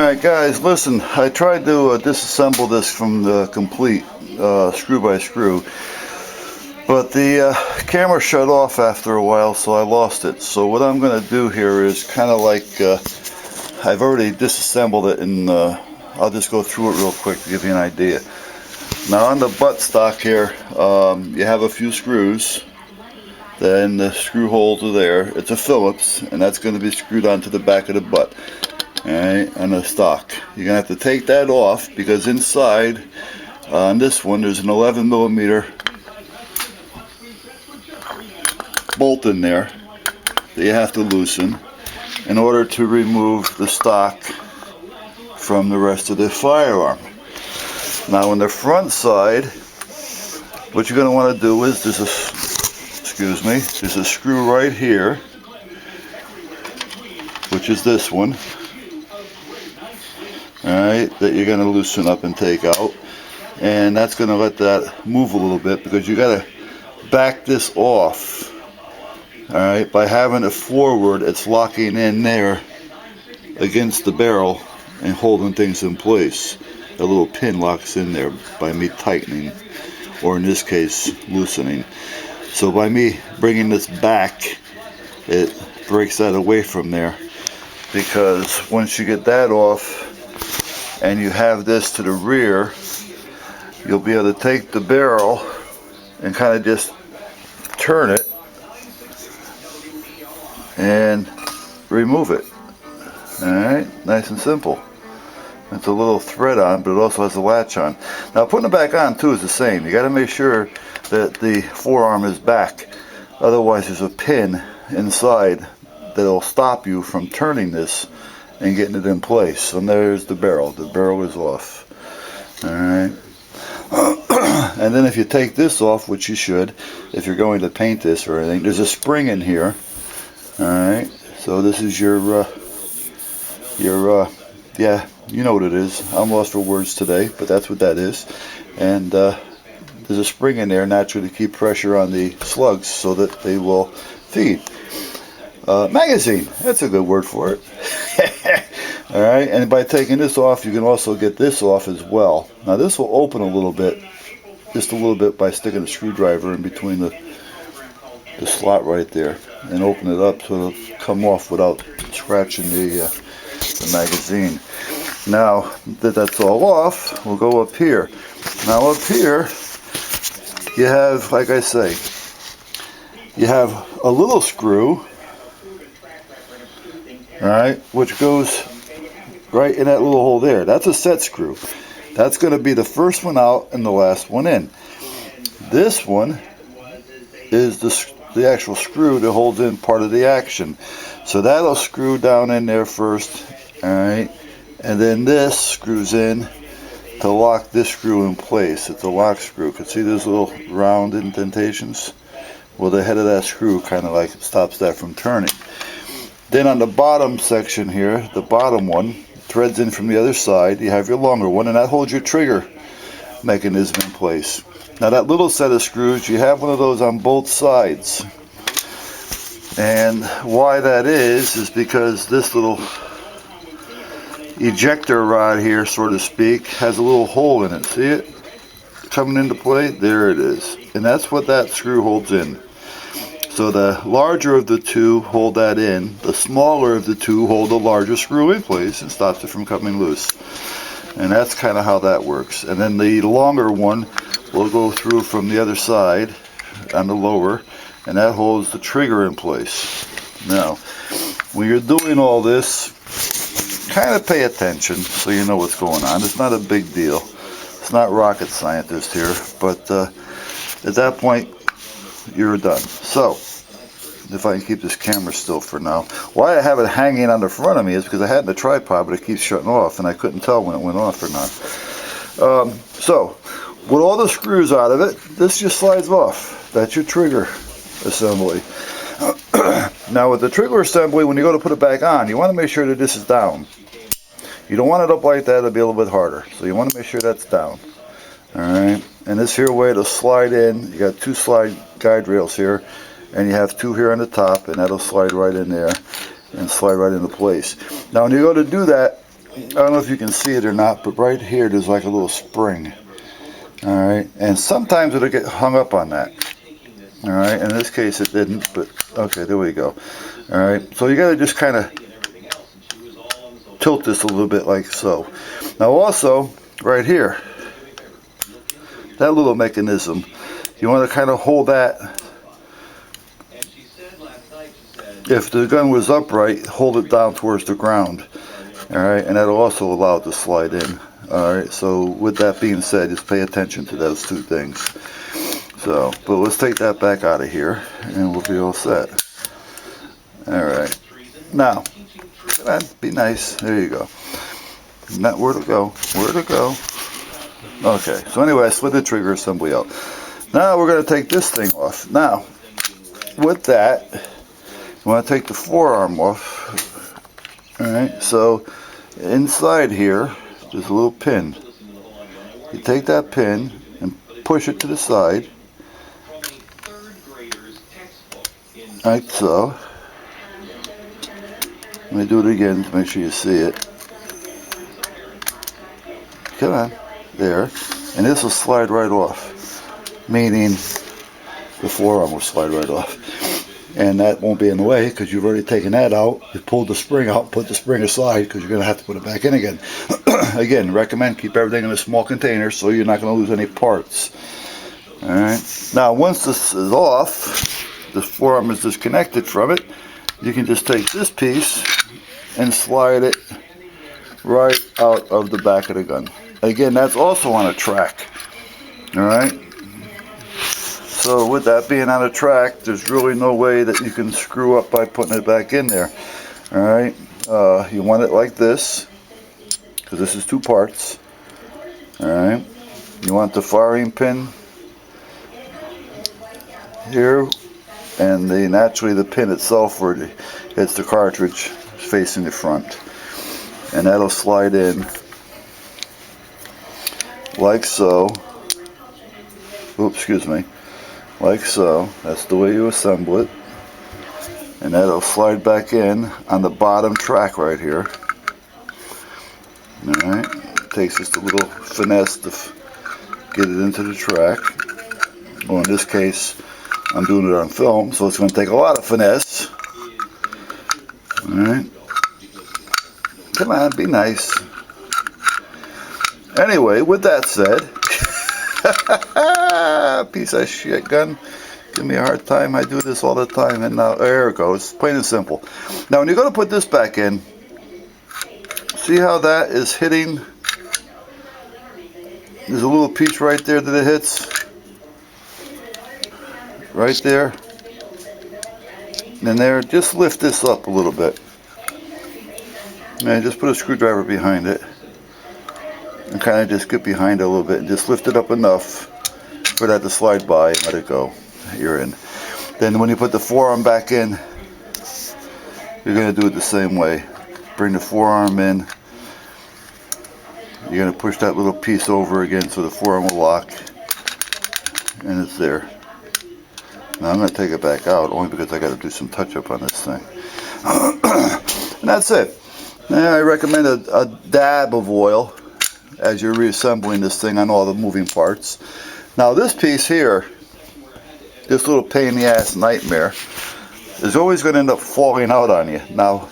Alright guys, listen, I tried to disassemble this from the complete screw by screw, but the camera shut off after a while, so I lost it. So what I'm going to do here is kind of like, I've already disassembled it, and I'll just go through it real quick to give you an idea. Now on the buttstock here, you have a few screws. Then the screw holes are there. It's a Phillips, and that's going to be screwed onto the back of the butt. Alright, on the stock. You're going to have to take that off because inside, on this one, there's an 11mm bolt in there that you have to loosen in order to remove the stock from the rest of the firearm. Now on the front side, what you're going to want to do is, there's a screw right here, which is this one. Alright, that you're going to loosen up and take out, and that's going to let that move a little bit because you got to back this off. Alright, by having it forward, it's locking in there against the barrel and holding things in place. A little pin locks in there by me tightening, or in this case loosening. So by me bringing this back, it breaks that away from there, because once you get that off and you have this to the rear, you'll be able to take the barrel and kind of just turn it and remove it. Alright, nice and simple. It's a little thread on, but it also has a latch on. Now putting it back on too is the same. You got to make sure that the forearm is back. Otherwise there's a pin inside that'll stop you from turning this and getting it in place. And there's the barrel. The barrel is off. Alright. And then if you take this off, which you should, if you're going to paint this or anything, there's a spring in here. Alright. So this is your yeah, you know what it is. I'm lost for words today, but that's what that is. And there's a spring in there naturally to keep pressure on the slugs so that they will feed. Magazine, that's a good word for it. Alright, and by taking this off, you can also get this off as well. Now this will open a little bit, just a little bit, by sticking a screwdriver in between the slot right there and open it up so it'll come off without scratching the magazine. Now that that's all off, we'll go up here. Now up here, you have, like I say, you have a little screw, alright, which goes right in that little hole there. That's a set screw. That's going to be the first one out and the last one in. This one is the actual screw that holds in part of the action. So that'll screw down in there first, alright, and then this screws in to lock this screw in place. It's a lock screw. You can see those little round indentations? Well, the head of that screw kind of like stops that from turning. Then on the bottom section here, the bottom one threads in from the other side. You have your longer one, and that holds your trigger mechanism in place. Now that little set of screws, you have one of those on both sides. And why that is because this little ejector rod here, so to speak, has a little hole in it. See it coming into play? There it is. And that's what that screw holds in. So the larger of the two hold that in, the smaller of the two hold the larger screw in place and stops it from coming loose. And that's kind of how that works. And then the longer one will go through from the other side on the lower, and that holds the trigger in place. Now, when you're doing all this, kind of pay attention so you know what's going on. It's not a big deal. It's not rocket scientist here, but at that point, you're done. So, if I can keep this camera still for now. Why I have it hanging on the front of me is because I had it in the tripod, but it keeps shutting off, and I couldn't tell when it went off or not. So, with all the screws out of it, this just slides off. That's your trigger assembly. Now with the trigger assembly, when you go to put it back on, you want to make sure that this is down. You don't want it up like that, it'll be a little bit harder. So you want to make sure that's down. Alright, and this here way to slide in, you got two slide guide rails here, and you have two here on the top, and that'll slide right in there and slide right into place. Now when you go to do that, I don't know if you can see it or not, but right here there's like a little spring. Alright, and sometimes it'll get hung up on that. Alright, in this case it didn't, but okay, there we go. Alright, so you gotta just kind of tilt this a little bit like so. Now also, right here, that little mechanism, you want to kind of hold that. If the gun was upright, hold it down towards the ground. Alright, and that'll also allow it to slide in. Alright, so with that being said, just pay attention to those two things. So, but let's take that back out of here, and we'll be all set. Alright, now, be nice, there you go. Not where to go, where to go. Okay, so anyway, I slid the trigger assembly out. Now we're going to take this thing off. Now, with that, you want to take the forearm off. Alright, so inside here, there's a little pin. You take that pin and push it to the side. Like so. Let me do it again to make sure you see it. Come on. There. And this will slide right off. Meaning the forearm will slide right off. And that won't be in the way because you've already taken that out. You pulled the spring out, put the spring aside because you're going to have to put it back in again. Again, recommend keep everything in a small container so you're not going to lose any parts. Alright. Now once this is off, the forearm is disconnected from it, you can just take this piece and slide it right out of the back of the gun. Again, that's also on a track. Alright. So with that being on a track, there's really no way that you can screw up by putting it back in there. Alright, you want it like this, because this is two parts. Alright, you want the firing pin here, and naturally the pin itself where it hits the cartridge facing the front. And that'll slide in like so. Oops, excuse me. Like so. That's the way you assemble it. And that'll slide back in on the bottom track right here. Alright. Takes just a little finesse to get it into the track. Well, in this case, I'm doing it on film, so it's going to take a lot of finesse. Alright. Come on, be nice. Anyway, with that said, piece of shit gun, give me a hard time. I do this all the time, and now there it goes, plain and simple. Now when you're going to put this back in, see how that is hitting? There's a little piece right there that it hits, right there, and there. Just lift this up a little bit, and just put a screwdriver behind it and kind of just get behind it a little bit and just lift it up enough for that to slide by and let it go. You're in. Then when you put the forearm back in, you're going to do it the same way. Bring the forearm in. You're going to push that little piece over again so the forearm will lock, and it's there. Now I'm going to take it back out only because I got to do some touch up on this thing. And that's it. Now I recommend a dab of oil as you're reassembling this thing on all the moving parts. Now this piece here, this little pain in the ass nightmare, is always going to end up falling out on you. Now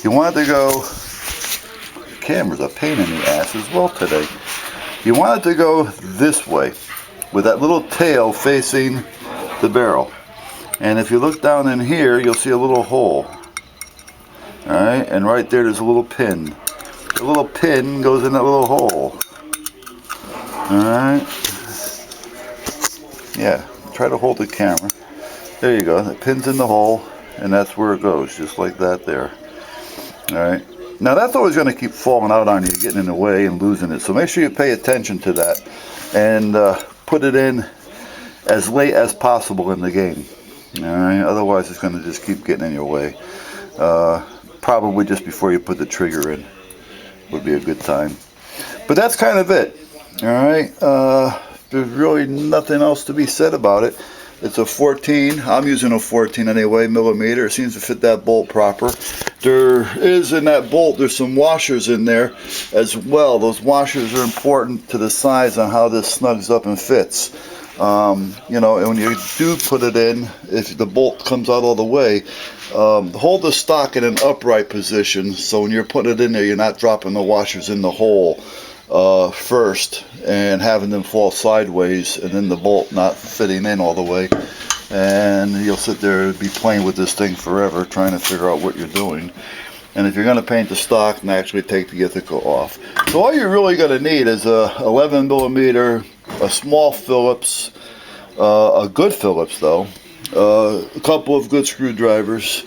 you want it to go, the camera's a pain in the ass as well today. You want it to go this way with that little tail facing the barrel. And if you look down in here, you'll see a little hole. Alright, and right there's a little pin. The little pin goes in that little hole. Alright. Yeah, try to hold the camera. There you go. The pin's in the hole, and that's where it goes, just like that there. Alright. Now that's always going to keep falling out on you, getting in the way and losing it. So make sure you pay attention to that and put it in as late as possible in the game. Alright. Otherwise it's going to just keep getting in your way. Probably just before you put the trigger in would be a good time. But that's kind of it. Alright, there's really nothing else to be said about it. It's a 14. I'm using a 14 anyway, millimeter. It seems to fit that bolt proper. There is in that bolt, there's some washers in there as well. Those washers are important to the size on how this snugs up and fits. You know, and when you do put it in, if the bolt comes out all the way, hold the stock in an upright position, so when you're putting it in there, you're not dropping the washers in the hole first and having them fall sideways, and then the bolt not fitting in all the way, and you'll sit there and be playing with this thing forever trying to figure out what you're doing. And if you're going to paint the stock and actually take the Ithaca off, so all you're really going to need is a 11 millimeter, a small Phillips, a good Phillips though, a couple of good screwdrivers,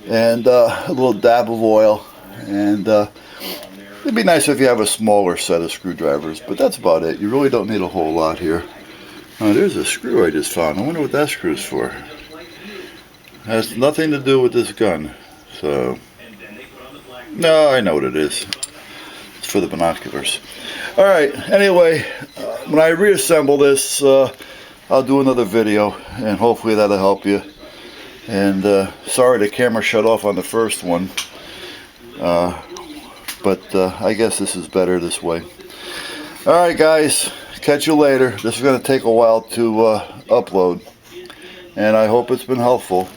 and a little dab of oil, and it'd be nice if you have a smaller set of screwdrivers, but that's about it. You really don't need a whole lot here. Oh, there's a screw I just found. I wonder what that screw is for. Has nothing to do with this gun, so no, I know what it is. It's for the binoculars. All right. Anyway, when I reassemble this, I'll do another video, and hopefully that'll help you. And sorry the camera shut off on the first one, but I guess this is better this way. All right, guys, catch you later. This is going to take a while to upload, and I hope it's been helpful.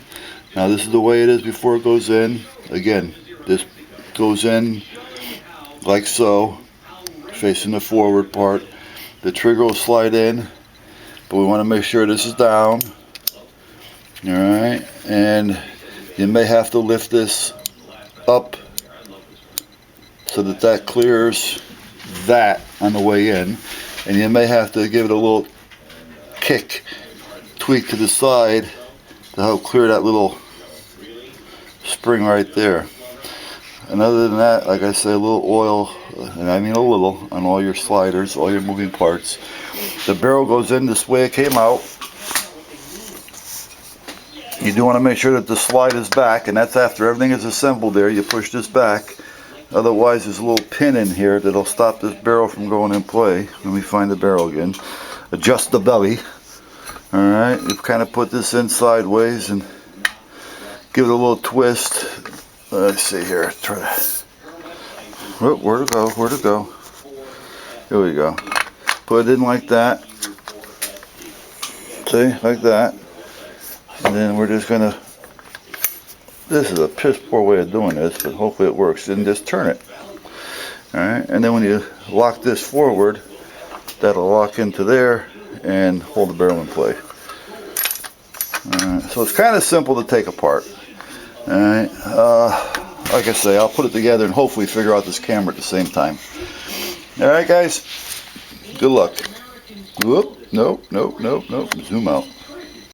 Now, this is the way it is before it goes in. Again, this goes in like so, facing the forward part. The trigger will slide in, but we want to make sure this is down. Alright, and you may have to lift this up so that that clears that on the way in, and you may have to give it a little kick, tweak to the side to help clear that little spring right there. And other than that, like I say, a little oil, and I mean a little, on all your sliders, all your moving parts. The barrel goes in this way it came out. You do want to make sure that the slide is back, and that's after everything is assembled there. You push this back. Otherwise, there's a little pin in here that'll stop this barrel from going in play. Let me find the barrel again. Adjust the belly. Alright, you kind of put this in sideways and give it a little twist. Let's see here. Try to. Where to go? Where to go? Here we go. Put it in like that. See, like that. And then we're just gonna. This is a piss poor way of doing this, but hopefully it works. And just turn it. All right. And then when you lock this forward, that'll lock into there and hold the barrel in play. All right. So it's kind of simple to take apart. Alright, like I say, I'll put it together and hopefully figure out this camera at the same time. Alright, guys, good luck. Whoop, nope, nope, nope, nope, zoom out.